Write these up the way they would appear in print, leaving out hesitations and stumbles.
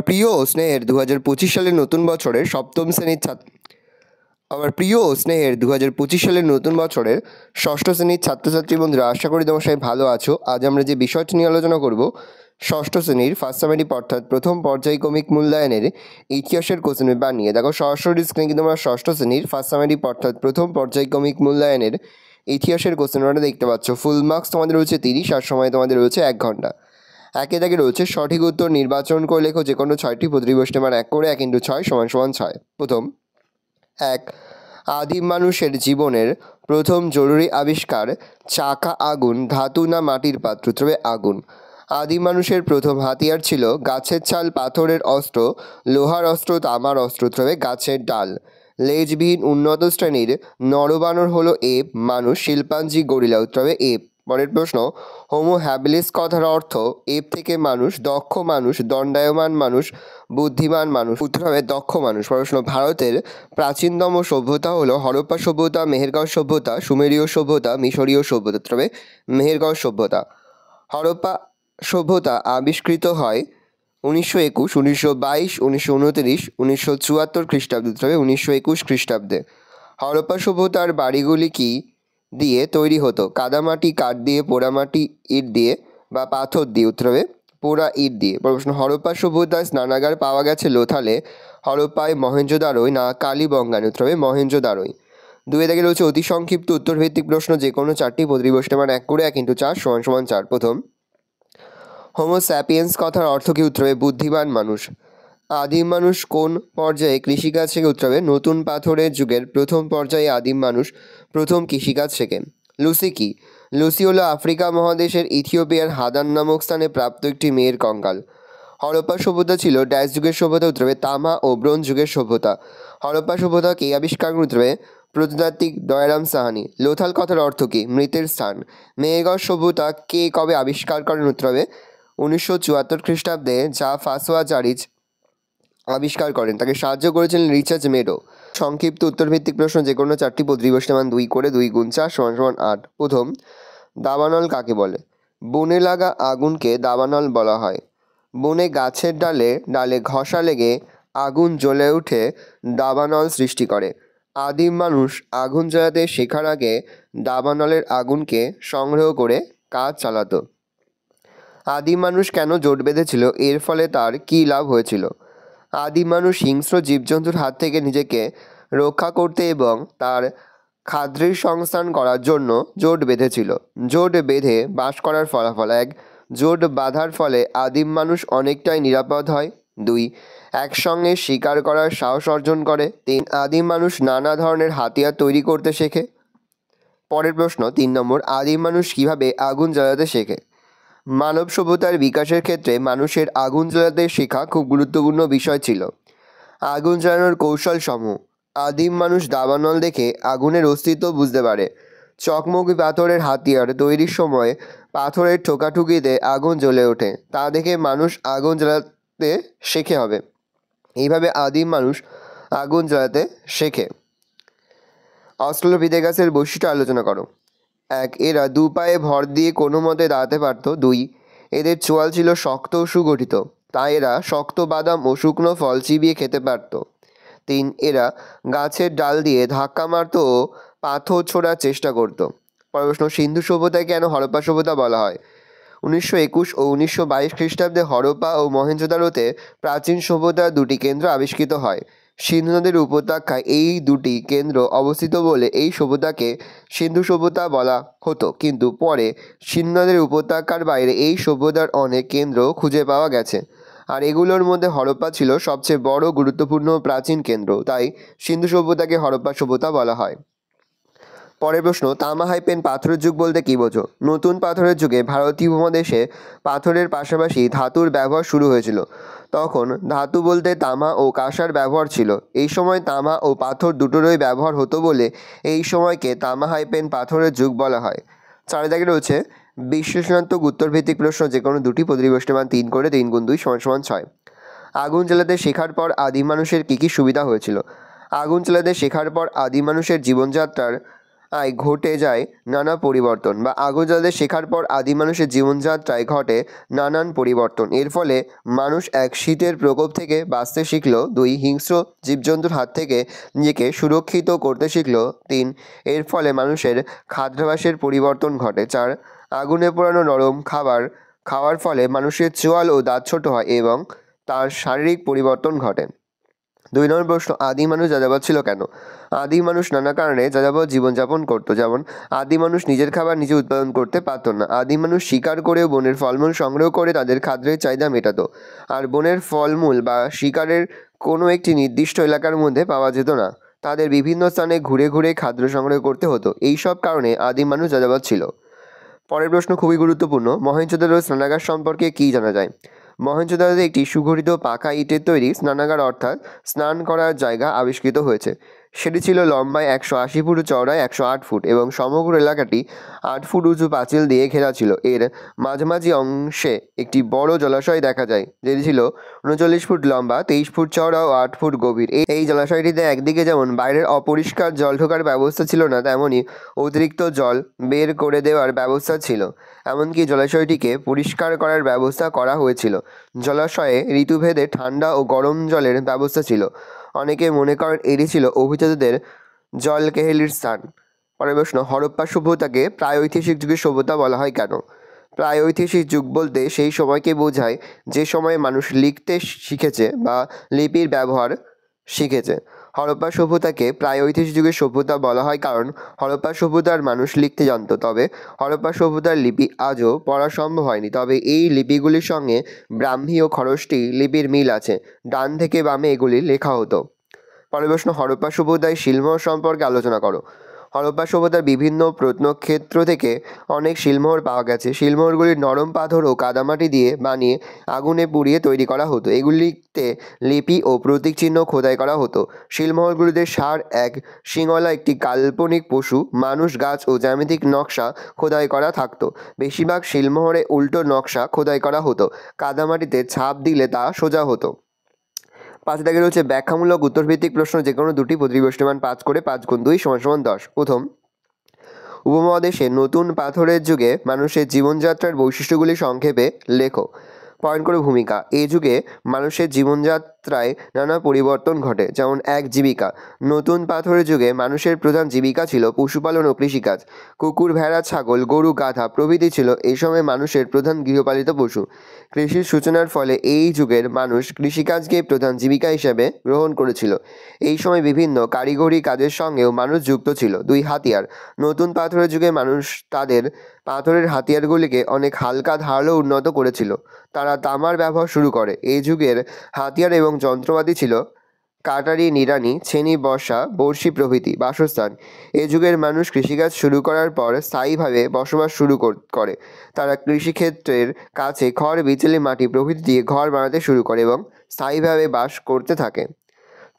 প্রিয় ও স্নেহের 2025 সালের নতুন বছরের সপ্তম শ্রেণীর ষষ্ঠ শ্রেণীর ছাত্রছাত্রী বন্ধুরা, আশা করি তোমার সবাই ভালো আছো। আজ আমরা যে বিষয়টি নিয়ে আলোচনা করব, ষষ্ঠ শ্রেণীর ফার্স্ট সামেটিভ অর্থাৎ প্রথম পর্যায়ক্রমিক মূল্যায়নের ইতিহাসের কোশ্চেন পেপার নিয়ে। দেখো সরাসরি স্ক্রিনে কিন্তু আমরা ষষ্ঠ শ্রেণীর ফার্স্ট সামেটিভ অর্থাৎ প্রথম পর্যায়ক্রমিক মূল্যায়নের ইতিহাসের কোশ্চেন পেপারটা দেখতে পাচ্ছ। ফুল মার্কস তোমাদের রয়েছে 30 আর সময় তোমাদের রয়েছে 1 ঘন্টা। একে দাগে রয়েছে সঠিক উত্তর নির্বাচন করে লেখো যে কোনো 6টি প্রতিটি প্রশ্নের মান 1 করে 1 × 6 = 6। প্রথম 1, আদিম মানুষের জীবনের প্রথম জরুরি আবিষ্কার চাকা আগুন, ধাতু না মাটির পাত্র? তবে আগুন। আদিম মানুষের প্রথম হাতিয়ার ছিল গাছের ছাল, পাথরের অস্ত্র, লোহার অস্ত্র, তামার অস্ত্র? তবে গাছের ডাল। লেজবিহীন উন্নত শ্রেণীর নরবানর হলো এপ, মানুষ, শিল্পাঞ্জি, গরিলা? তবে এপ। পরের প্রশ্ন, হোমো হ্যাবিলিস কথার অর্থ? এপ থেকে মানুষ, দক্ষ মানুষ, দণ্ডায়মান মানুষ, বুদ্ধিমান মানুষ? উত্তর হবে দক্ষ মানুষ। প্রশ্ন, ভারতের প্রাচীনতম সভ্যতা হলো হরপ্পা সভ্যতা, মেহেরগড় সভ্যতা, সুমেরীয় সভ্যতা, মিশরীয় সভ্যতা? তবে মেহেরগড় সভ্যতা। হরপ্পা সভ্যতা আবিষ্কৃত হয় 1921, 1922, 1929, 1974 খ্রিস্টাব্দে? তবে 1921 খ্রিস্টাব্দে। হরপ্পা সভ্যতার বাড়িগুলি কি দিয়ে তৈরি হতো? কাদামাটি, কাঠ দিয়ে, পোড়ামাটি, ইট দিয়ে বা পাথর দিয়ে? উত্তর হবে পোড়া ইট দিয়ে। প্রশ্ন, হরপ্পা সভ্যতার স্নানাগার পাওয়া গেছে লোথালে, হরপ্পায়, মহেঞ্জোদারোয় না কালীবঙ্গানে? উত্তর হবে মহেঞ্জোদারোয়। 2 দাগে রয়েছে অতি সংক্ষিপ্ত উত্তরভিত্তিক প্রশ্ন, যে কোনো 4টি প্রতিটি প্রশ্নের মান 1 করে 1 × 4 = 4। প্রথম, হোমো স্যাপিয়েন্স কথার অর্থ কী? উত্তর হবে বুদ্ধিমান মানুষ। আদিম মানুষ কোন পর্যায়ে কৃষিকাজ শেখে? উত্তর হবে নতুন পাথরের যুগের প্রথম পর্যায়ে আদিম মানুষ প্রথম কৃষিকাজ শেখেন। লুসি কি? লুসি হলো আফ্রিকা মহাদেশের ইথিওপিয়ার হাদান নামক স্থানে প্রাপ্ত একটি মেয়ের কঙ্কাল। হরপ্পা সভ্যতা ছিল ড্যাশ যুগের সভ্যতা? উত্তর হবে তামা ও ব্রোঞ্জ যুগের সভ্যতা। হরপ্পা সভ্যতা কে আবিষ্কার করেন? উত্তর হবে প্রত্নতাত্ত্বিক দয়ারাম সাহানি। লোথাল কথার অর্থ কী? মৃতের স্থান। মেহেরগড় সভ্যতা কে কবে আবিষ্কার করেন? উত্তর হবে 1974 খ্রিস্টাব্দে, যা ফাসোয়া জারিজ আবিষ্কার করেন। তাকে সাহায্য করেছিলেন রিচার্ড মেডো। সংক্ষিপ্ত উত্তরভিত্তিক প্রশ্ন, যে কোনো 4টি প্রতিটি প্রশ্নের মান 2 করে 2 × 4 = 8। প্রথম, দাবানল কাকে বলে? বনে লাগা আগুনকে দাবানল বলা হয়। বনে গাছের ডালে ঘষা লেগে আগুন জ্বলে উঠে দাবানল সৃষ্টি করে। আদিম মানুষ আগুন জ্বালাতে শেখার আগে দাবানলের আগুনকে সংগ্রহ করে কাজ চালাতো। আদিম মানুষ কেন জোট বেঁধেছিল? এর ফলে তার কী লাভ হয়েছিল? আদিম মানুষ হিংস্র জীবজন্তুর হাত থেকে নিজেকে রক্ষা করতে এবং তার খাদ্যের সংস্থান করার জন্য জোট বেঁধেছিল। জোট বেঁধে বাস করার ফলাফল: 1, জোট বাঁধার ফলে আদিম মানুষ অনেকটাই নিরাপদ হয়। 2, একসঙ্গে শিকার করার সাহস অর্জন করে। 3, আদিম মানুষ নানা ধরনের হাতিয়ার তৈরি করতে শেখে। পরের প্রশ্ন 3 নম্বর, আদিম মানুষ কীভাবে আগুন জ্বালাতে শেখে? মানব সভ্যতার বিকাশের ক্ষেত্রে মানুষের আগুন জ্বালাতে শেখা খুব গুরুত্বপূর্ণ বিষয় ছিল। আগুন জ্বালানোর কৌশল সমূহ: আদিম মানুষ দাবানল দেখে আগুনের অস্তিত্ব বুঝতে পারে। চকমকি পাথরের হাতিয়ার তৈরির সময় পাথরের ঠোকাঠুকিতে আগুন জ্বলে ওঠে, তা দেখে মানুষ আগুন জ্বালাতে শেখে হবে। এইভাবে আদিম মানুষ আগুন জ্বালাতে শেখে। অস্ট্রালোপিথেকাসের বৈশিষ্ট্য আলোচনা করো। 1, এরা 2 পায়ে ভর দিয়ে কোনো মতে দাঁড়াতে পারত। 2, এদের চোয়াল ছিল শক্ত ও সুগঠিত, তাই এরা শক্ত বাদাম ও শুকনো ফল চিবিয়ে খেতে পারত। 3, এরা গাছের ডাল দিয়ে ধাক্কা মারত ও পাথর ছোড়ার চেষ্টা করত। প্রশ্ন, সিন্ধু সভ্যতায় কেন হরপ্পা সভ্যতা বলা হয়? 1921 ও 1922 খ্রিস্টাব্দে হরপ্পা ও মহেঞ্জোদারোতে প্রাচীন সভ্যতার 2টি কেন্দ্র আবিষ্কৃত হয়। সিন্ধু নদীর উপত্যকায় এই 2টি কেন্দ্র অবস্থিত বলে এই সভ্যতাকে সিন্ধু সভ্যতা বলা হতো, কিন্তু পরে সিন্ধু নদীর উপত্যকার বাইরে এই সভ্যতার অনেক কেন্দ্র খুঁজে পাওয়া গেছে, আর এগুলোর মধ্যে হরপ্পা ছিল সবচেয়ে বড়, গুরুত্বপূর্ণ প্রাচীন কেন্দ্র, তাই সিন্ধু সভ্যতাকে হরপ্পা সভ্যতা বলা হয়। পরের প্রশ্ন, তামা - পাথরের যুগ বলতে কী বোঝো? নতুন পাথরের যুগে ভারতীয় উপমহাদেশে পাথরের পাশাপাশি ধাতুর ব্যবহার শুরু হয়েছিল। তখন ধাতু বলতে তামা ও কাঁসার ব্যবহার ছিল। এই সময় তামা ও পাথর দুটোরই ব্যবহার হতো বলে এই সময়কে তামা - পাথরের যুগ বলা হয়। 4 দাগে রয়েছে বিশ্লেষণাত্মক উত্তরভিত্তিক প্রশ্ন, যে কোনো 2টি প্রতিটি প্রশ্নের মান 3 করে 3 × 2 = 6। আগুন জ্বালাতে শেখার পর আদিম মানুষের কী কী সুবিধা হয়েছিল? আগুন জ্বালাতে শেখার পর আদিম মানুষের জীবনযাত্রার ঘটে যায় নানা পরিবর্তন, বা আগুন জ্বালাতে শেখার পর আদি মানুষের জীবনযাত্রায় ঘটে নানান পরিবর্তন। এর ফলে মানুষ এক, শীতের প্রকোপ থেকে বাঁচতে শিখল। 2, হিংস্র জীবজন্তুর হাত থেকে নিজেকে সুরক্ষিত করতে শিখল। 3, এর ফলে মানুষের খাদ্যাভ্যাসের পরিবর্তন ঘটে। 4, আগুনে পোড়ানো নরম খাবার খাওয়ার ফলে মানুষের চোয়াল ও দাঁত ছোট হয় এবং তার শারীরিক পরিবর্তন ঘটে। 2 নম্বর প্রশ্ন, আদি মানুষ যাযাবর ছিল কেন? আদি মানুষ নানা কারণে যাযাবর জীবনযাপন করত। যেমন, আদি মানুষ নিজের খাবার নিজে উৎপাদন করতে পারত না। আদি মানুষ শিকার করেও বনের ফলমূল সংগ্রহ করে তাদের খাদ্যের চাহিদা মেটাতো। আর বনের ফলমূল বা শিকারের কোনো একটি নির্দিষ্ট এলাকার মধ্যে পাওয়া যেত না। তাদের বিভিন্ন স্থানে ঘুরে ঘুরে খাদ্য সংগ্রহ করতে হতো। এই সব কারণে আদি মানুষ যাযাবর ছিল। পরের প্রশ্ন খুবই গুরুত্বপূর্ণ, মহেঞ্জোদারো স্নানাগার সম্পর্কে কী জানা যায়? মহেঞ্জোদারোতে একটি সুগঠিত পাকা ইটের তৈরি স্নানাগার অর্থাৎ স্নান করার জায়গা আবিষ্কৃত হয়েছে। সেটি ছিল লম্বায় 180 ফুট, চওড়ায় 108 ফুট এবং সমগ্র এলাকাটি 8 ফুট উঁচু পাঁচিল দিয়ে ঘেরা ছিল। এর মাঝামাঝি অংশে একটি বড় জলাশয় দেখা যায়, যেটি ছিল 39 ফুট লম্বা, 23 ফুট চওড়া ও 8 ফুট গভীর। এই জলাশয়টিতে একদিকে যেমন বাইরের অপরিষ্কার জল ঢোকার ব্যবস্থা ছিল না, তেমনি অতিরিক্ত জল বের করে দেওয়ার ব্যবস্থা ছিল। এমনকি জলাশয়টিকে পরিষ্কার করার ব্যবস্থা করা হয়েছিল। জলাশয়ে ঋতুভেদে ঠান্ডা ও গরম জলের ব্যবস্থা ছিল। অনেকে মনে করেন এটি ছিল অভিজাতদের জলকেহেলির স্থান। পরের প্রশ্ন, হরপ্পা সভ্যতাকে প্রাগৈতিহাসিক যুগের সভ্যতা বলা হয় কেন? প্রাগৈতিহাসিক যুগ বলতে সেই সময়কে বোঝায় যে সময়ে মানুষ লিখতে শিখেছে বা লিপির ব্যবহার শিখেছে। হরপ্পা সভ্যতাকে প্রাগৈতিহাসিক যুগের সভ্যতা বলা হয় কারণ হরপ্পা সভ্যতার মানুষ লিখতে জানত। তবে হরপ্পা সভ্যতার লিপি আজও পড়া সম্ভব হয়নি। তবে এই লিপিগুলির সঙ্গে ব্রাহ্মী ও খরষ্টি লিপির মিল আছে। ডান থেকে বামে এগুলি লেখা হতো। পরের প্রশ্ন, হরপ্পা সভ্যতায় শিলমোহর সম্পর্কে আলোচনা করো। হরপ্পা সভ্যতার বিভিন্ন প্রত্নক্ষেত্র থেকে অনেক শিলমোহর পাওয়া গেছে। শিলমোহরগুলি নরম পাথর ও কাদামাটি দিয়ে বানিয়ে আগুনে পুড়িয়ে তৈরি করা হতো। এগুলিতে লিপি ও প্রতীক চিহ্ন খোদাই করা হতো। শিলমোহরগুলিতে ষাঁড়, এক শিংওয়ালা একটি কাল্পনিক পশু, মানুষ, গাছ ও জ্যামিতিক নকশা খোদাই করা থাকতো। বেশিরভাগ শিলমোহরে উল্টো নকশা খোদাই করা হতো। কাদামাটিতে ছাপ দিলে তা সোজা হতো। 5 দাগে রয়েছে ব্যাখ্যামূলক উত্তরভিত্তিক প্রশ্ন, যে কোনো দুটি প্রতিটি প্রশ্নের মান 5 করে, 5 গুণ 2 = 10। প্রথম, উপমহাদেশে নতুন পাথরের যুগে মানুষের জীবনযাত্রার বৈশিষ্ট্যগুলি সংক্ষেপে লেখো। পয়েন্ট করে ভূমিকা, এই যুগে মানুষের জীবনযাত্রায় নানা পরিবর্তন ঘটে। যেমন, 1, জীবিকা। নতুন পাথরের যুগে মানুষের প্রধান জীবিকা ছিল পশুপালন ও কৃষিকাজ। কুকুর, ভেড়া, ছাগল, গরু, গাধা প্রভৃতি ছিল এই সময় মানুষের প্রধান গৃহপালিত পশু। কৃষির সূচনার ফলে এই যুগের মানুষ কৃষিকাজকে প্রধান জীবিকা হিসেবে গ্রহণ করেছিল। এই সময় বিভিন্ন কারিগরি কাজের সঙ্গেও মানুষ যুক্ত ছিল। 2, হাতিয়ার। নতুন পাথরের যুগে মানুষ তাদের পাথরের হাতিয়ারগুলিকে অনেক হালকা, ধারালো উন্নত করেছিল। তারা তামার ব্যবহার শুরু করে। এই যুগের হাতিয়ার এবং যন্ত্রপাতি ছিল কাটারি, নিড়ানি, ছেনি, বর্ষা, বড়শি প্রভৃতি। বাসস্থান। এ যুগের মানুষ কৃষিকাজ শুরু করার পর স্থায়ীভাবে বসবাস শুরু করে। তারা কৃষিক্ষেত্রের কাছে খড়, বিচেলি, মাটি প্রভৃতি দিয়ে ঘর বানাতে শুরু করে এবং স্থায়ীভাবে বাস করতে থাকে।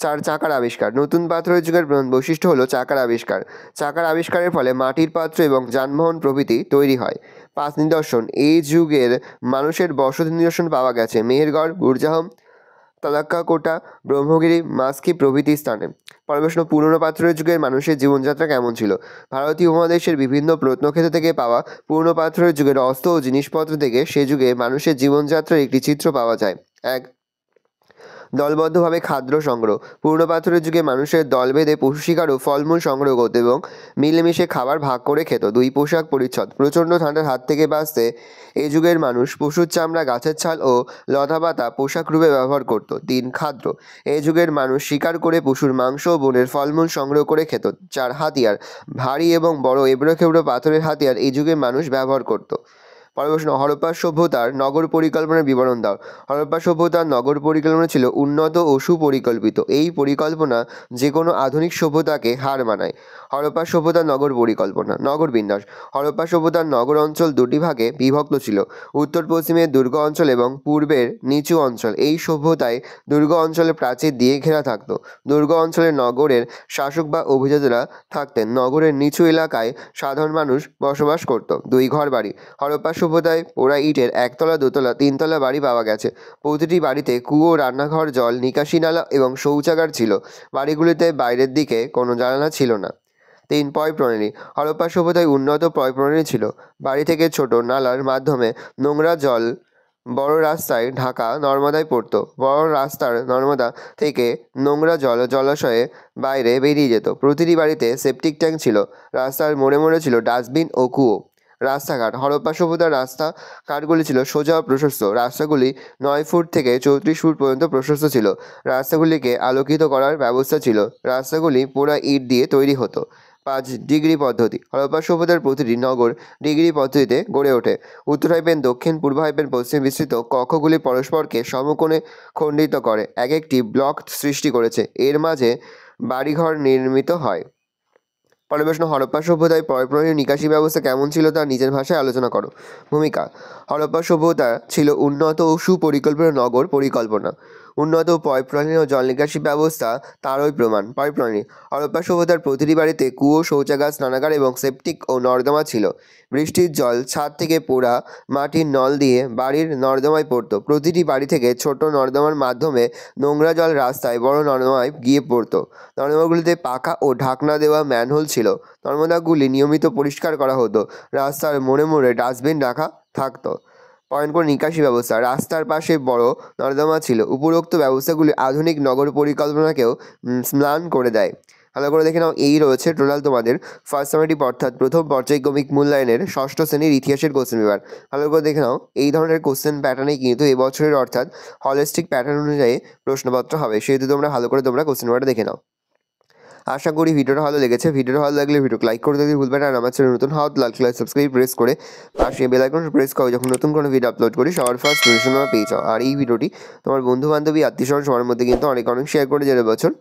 4, চাকার আবিষ্কার। নতুন পাথরের যুগের প্রধান বৈশিষ্ট্য হলো চাকার আবিষ্কার। চাকার আবিষ্কারের ফলে মাটির পাত্র এবং যানবাহন প্রভৃতি তৈরি হয়। 5, নিদর্শন। এই যুগের মানুষের বসতি নিদর্শন পাওয়া গেছে মেহেরগড়, বুরজাহম, তালাক্কাকোটা, ব্রহ্মগিরি, মাস্কি প্রভৃতি স্থানে। পরের প্রশ্ন, পুরনো পাথরের যুগের মানুষের জীবনযাত্রা কেমন ছিল? ভারতীয় উপমহাদেশের বিভিন্ন প্রত্নক্ষেত্র থেকে পাওয়া পুরনো পাথরের যুগের অস্ত্র ও জিনিসপত্র থেকে সে যুগে মানুষের জীবনযাত্রার একটি চিত্র পাওয়া যায়। 1, দলবদ্ধভাবে খাদ্য সংগ্রহ। পুরনো পাথরের যুগে মানুষের দল বেঁধে পশু শিকার ও ফলমূল সংগ্রহ করত এবং মিলেমিশে খাবার ভাগ করে খেত। 2, পোশাক পরিচ্ছদ। প্রচণ্ড ঠান্ডার হাত থেকে বাঁচতে এই যুগের মানুষ পশুর চামড়া, গাছের ছাল ও লতাপাতা পোশাক রূপে ব্যবহার করত। 3, খাদ্য। এই যুগের মানুষ শিকার করে পশুর মাংস ও বনের ফলমূল সংগ্রহ করে খেত। 4, হাতিয়ার। ভারী এবং বড় এবড়ো-খেবড়ো পাথরের হাতিয়ার এই যুগের মানুষ ব্যবহার করত। পরের প্রশ্ন, হরপ্পা সভ্যতার নগর পরিকল্পনার বিবরণ দাও। হরপ্পা সভ্যতার নগর পরিকল্পনা ছিল উন্নত ও সুপরিকল্পিত। এই পরিকল্পনা যে কোনো আধুনিক সভ্যতাকে হার মানায়। হরপ্পা সভ্যতার নগর পরিকল্পনা। নগর বিন্যাস। হরপ্পা সভ্যতার নগর অঞ্চল দুটি ভাগে বিভক্ত ছিল, উত্তর পশ্চিমে দুর্গ অঞ্চল এবং পূর্বের নিচু অঞ্চল। এই সভ্যতায় দুর্গ অঞ্চলে প্রাচীর দিয়ে ঘেরা থাকত। দুর্গ অঞ্চলে নগরের শাসক বা অভিজাতরা থাকতেন। নগরের নিচু এলাকায় সাধারণ মানুষ বসবাস করত। 2, ঘরবাড়ি। হরপ্পা সভ্যতায় পোড়া ইটের একতলা, দোতলা, তিনতলা বাড়ি পাওয়া গেছে। প্রতিটি বাড়িতে কুয়ো, রান্নাঘর, জল নিকাশি নালা এবং শৌচাগার ছিল। বাড়িগুলিতে বাইরের দিকে কোনো জানালা ছিল না। 3. পয় প্রণালী। হরপ্পা সভ্যতায় উন্নত পয় প্রণালী ছিল। বাড়ি থেকে ছোট নালার মাধ্যমে নোংরা জল বড় রাস্তায় ঢাকা নর্মদায় পড়তো। বড় রাস্তার নর্মদা থেকে নোংরা জল জলাশয়ে বাইরে বেরিয়ে যেত। প্রতিটি বাড়িতে সেপটিক ট্যাঙ্ক ছিল। রাস্তার মোড়ে মোড়ে ছিল ডাস্টবিন ও কুয়ো। রাস্তাঘাট। হরপ্পা সভ্যতার রাস্তাঘাটগুলি ছিল সোজা ও প্রশস্ত। রাস্তাগুলি 9 ফুট থেকে 34 ফুট পর্যন্ত প্রশস্ত ছিল। রাস্তাগুলিকে আলোকিত করার ব্যবস্থা ছিল। রাস্তাগুলি পোড়া ইট দিয়ে তৈরি হতো। 5. ডিগ্রি পদ্ধতি। হরপ্পা সভ্যতার প্রতিটি নগর ডিগ্রি পদ্ধতিতে গড়ে ওঠে। উত্তর হাইপেন দক্ষিণ, পূর্ব হাইপেন পশ্চিম বিস্তৃত কক্ষগুলি পরস্পরকে সমকোণে খণ্ডিত করে এক একটি ব্লক সৃষ্টি করেছে। এর মাঝে বাড়িঘর নির্মিত হয়। পরের প্রশ্ন, হরপ্পা সভ্যতায় পয়ঃপ্রণালী নিকাশি ব্যবস্থা কেমন ছিল তা নিজের ভাষায় আলোচনা করো। ভূমিকা। হরপ্পা সভ্যতা ছিল উন্নত ও সুপরিকল্পিত নগর পরিকল্পনা। উন্নত পয়ঃপ্রণালী ও জল নিকাশি ব্যবস্থা তারই প্রমাণ। পয়ঃপ্রণালী। হরপ্পা সভ্যতার প্রতিটি বাড়িতে কুয়ো, শৌচাগার, স্নানাগার এবং সেপটিক ও নর্দমা ছিল। বৃষ্টির জল ছাদ থেকে পোড়া মাটির নল দিয়ে বাড়ির নর্দমায় পড়তো। প্রতিটি বাড়ি থেকে ছোট নর্দমার মাধ্যমে নোংরা জল রাস্তায় বড় নর্দমায় গিয়ে পড়তো। নর্দমাগুলিতে পাকা ও ঢাকনা দেওয়া ম্যানহোল ছিল। নর্দমাগুলি নিয়মিত পরিষ্কার করা হতো। রাস্তার মোড়ে মোড়ে ডাস্টবিন রাখা থাকতো। পয়েন্ট করে নিকাশি ব্যবস্থা। রাস্তার পাশে বড় নর্দমা ছিল। উপরোক্ত ব্যবস্থাগুলি আধুনিক নগর পরিকল্পনাকেও ম্লান করে দেয়। ভালো করে দেখে নাও, এই রয়েছে টোটাল তোমাদের ফার্স্ট সামেটিভ অর্থাৎ প্রথম পর্যায়ক্রমিক মূল্যায়নের ষষ্ঠ শ্রেণীর ইতিহাসের কোশ্চেন পেপার। ভালো করে দেখে নাও, এই ধরনের কোশ্চেন প্যাটার্নেই কিন্তু এবছরের অর্থাৎ হলিস্টিক প্যাটার্ন অনুযায়ী প্রশ্নপত্র হবে, সেহেতু তোমরা কোশ্চেন পেপারটা দেখে নাও। আশা করি ভিডিওটা ভালো লেগেছে। ভিডিওটা ভালো লাগলে ভিডিওকে লাইক করে দিতে ভুলবে না। আর আমার চ্যানেল নতুন হওয়া লাল কালার সাবস্ক্রাইব প্রেস করে পাশে বেল আইকন প্রেস করো, যখন নতুন কোনো ভিডিও আপলোড করি সবার ফার্স্ট নোটিফিকেশন তোমরা পেয়ে যাও। আর এই ভিডিওটি তোমার বন্ধু বান্ধবী আত্মীয়স্বজন সবার মধ্যে কিন্তু অনেক শেয়ার করে, যারা বছর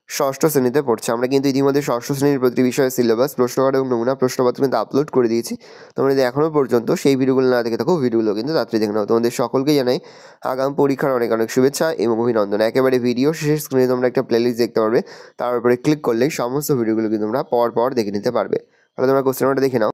ষষ্ঠ শ্রেণীতে পড়ছে। আমরা কিন্তু ইতিমধ্যে ষষ্ঠ শ্রেণীর প্রতি বিষয়ে সিলেবাস, প্রশ্নকার এবং নমুনা প্রশ্নপত্র কিন্তু আপলোড করে দিয়েছি। তোমরা যদি এখনও পর্যন্ত সেই ভিডিওগুলো না দেখে থাকো, ভিডিওগুলো কিন্তু তাড়াতাড়ি দেখে নাও। তোমাদের সকলকে জানাই আগাম পরীক্ষার অনেক শুভেচ্ছা এবং অভিনন্দন। একেবারে ভিডিও শেষের স্ক্রিনে তোমরা একটা প্লেলিস্ট দেখতে পারবে, তার উপরে ক্লিক করলেই সমস্ত ভিডিওগুলো কিন্তু তোমরা পর দেখে নিতে পারবে। তাহলে তোমরা কোশ্চেন দেখে নাও।